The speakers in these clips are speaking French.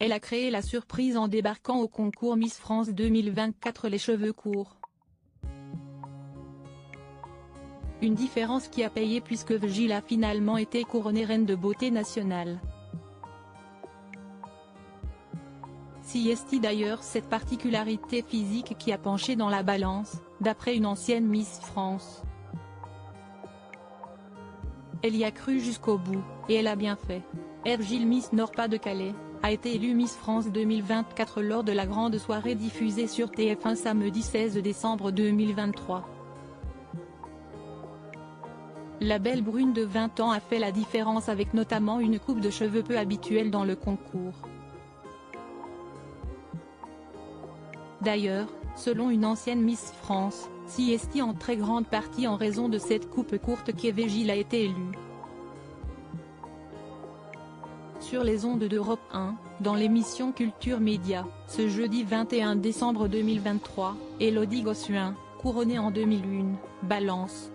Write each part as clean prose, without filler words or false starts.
elle a créé la surprise en débarquant au concours Miss France 2024 les cheveux courts. Une différence qui a payé puisque Evjil a finalement été couronnée reine de beauté nationale. Si est d'ailleurs cette particularité physique qui a penché dans la balance, d'après une ancienne Miss France. Elle y a cru jusqu'au bout, et elle a bien fait. Evjil Miss Nord-Pas-de-Calais a été élue Miss France 2024 lors de la grande soirée diffusée sur TF1 samedi 16 décembre 2023. La belle brune de 20 ans a fait la différence avec notamment une coupe de cheveux peu habituelle dans le concours. D'ailleurs, selon une ancienne Miss France, si est en très grande partie en raison de cette coupe courte qu'Evjil a été élue. Sur les ondes d'Europe 1, dans l'émission Culture Média, ce jeudi 21 décembre 2023, Élodie Gossuin, couronnée en 2001, balance.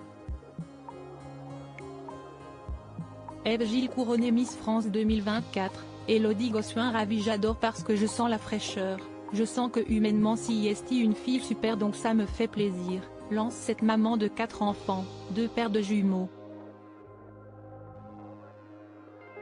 Evjil couronnée Miss France 2024, Élodie Gossuin ravie. J'adore parce que je sens la fraîcheur, je sens que humainement si est une fille super donc ça me fait plaisir, lance cette maman de 4 enfants, 2 paires de jumeaux.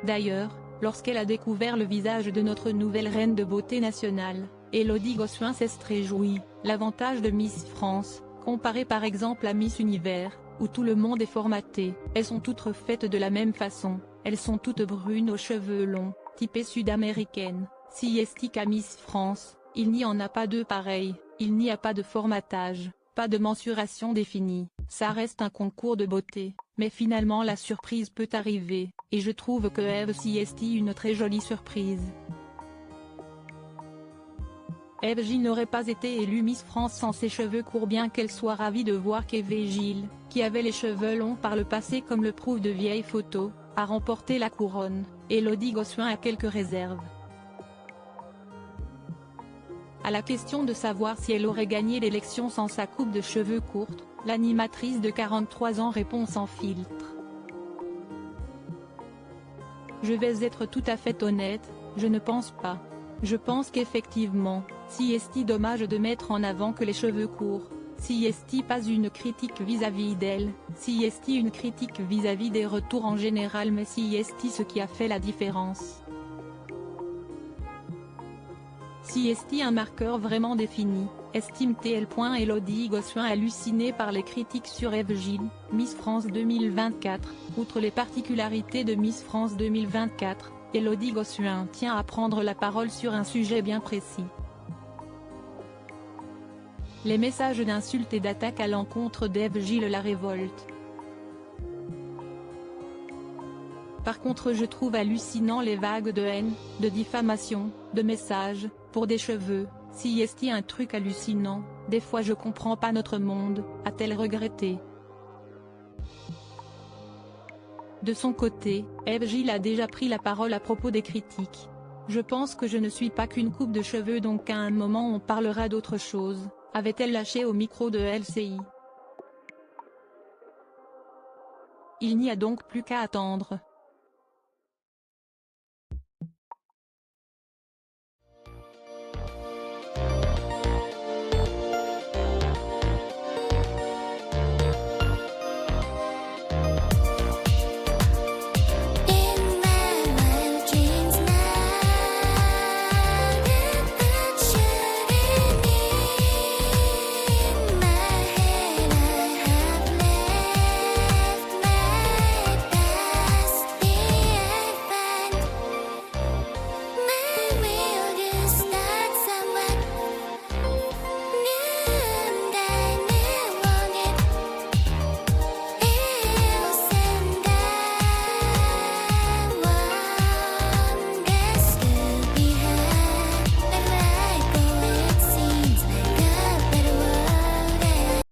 D'ailleurs, lorsqu'elle a découvert le visage de notre nouvelle reine de beauté nationale, Élodie Gossuin s'est réjouie. L'avantage de Miss France, comparé par exemple à Miss Univers, où tout le monde est formaté, elles sont toutes refaites de la même façon, elles sont toutes brunes aux cheveux longs, typées sud-américaines. Si est à Miss France, il n'y en a pas deux pareilles, il n'y a pas de formatage, pas de mensuration définie, ça reste un concours de beauté, mais finalement la surprise peut arriver, et je trouve que Evjil est une très jolie surprise. Evjil n'aurait pas été élue Miss France sans ses cheveux courts, bien qu'elle soit ravie de voir qu'Evjil, qui avait les cheveux longs par le passé comme le prouvent de vieilles photos, a remporté la couronne. Élodie Gossuin a quelques réserves. À la question de savoir si elle aurait gagné l'élection sans sa coupe de cheveux courte, l'animatrice de 43 ans répond sans filtre. Je vais être tout à fait honnête, je ne pense pas. Je pense qu'effectivement, si est dommage de mettre en avant que les cheveux courts, si est pas une critique vis-à-vis d'elle, si est une critique vis-à-vis des retours en général, mais si est ce qui a fait la différence. Si est un marqueur vraiment défini, estime-t-elle. Élodie Gossuin hallucinée par les critiques sur Evjil, Miss France 2024, outre les particularités de Miss France 2024, Élodie Gossuin tient à prendre la parole sur un sujet bien précis. Les messages d'insultes et d'attaques à l'encontre d'Evjil la révoltent. Par contre je trouve hallucinant les vagues de haine, de diffamation, de messages, pour des cheveux, si est un truc hallucinant, des fois je comprends pas notre monde, a-t-elle regretté. De son côté, Evjil a déjà pris la parole à propos des critiques. Je pense que je ne suis pas qu'une coupe de cheveux donc à un moment on parlera d'autre chose, avait-elle lâché au micro de LCI. Il n'y a donc plus qu'à attendre.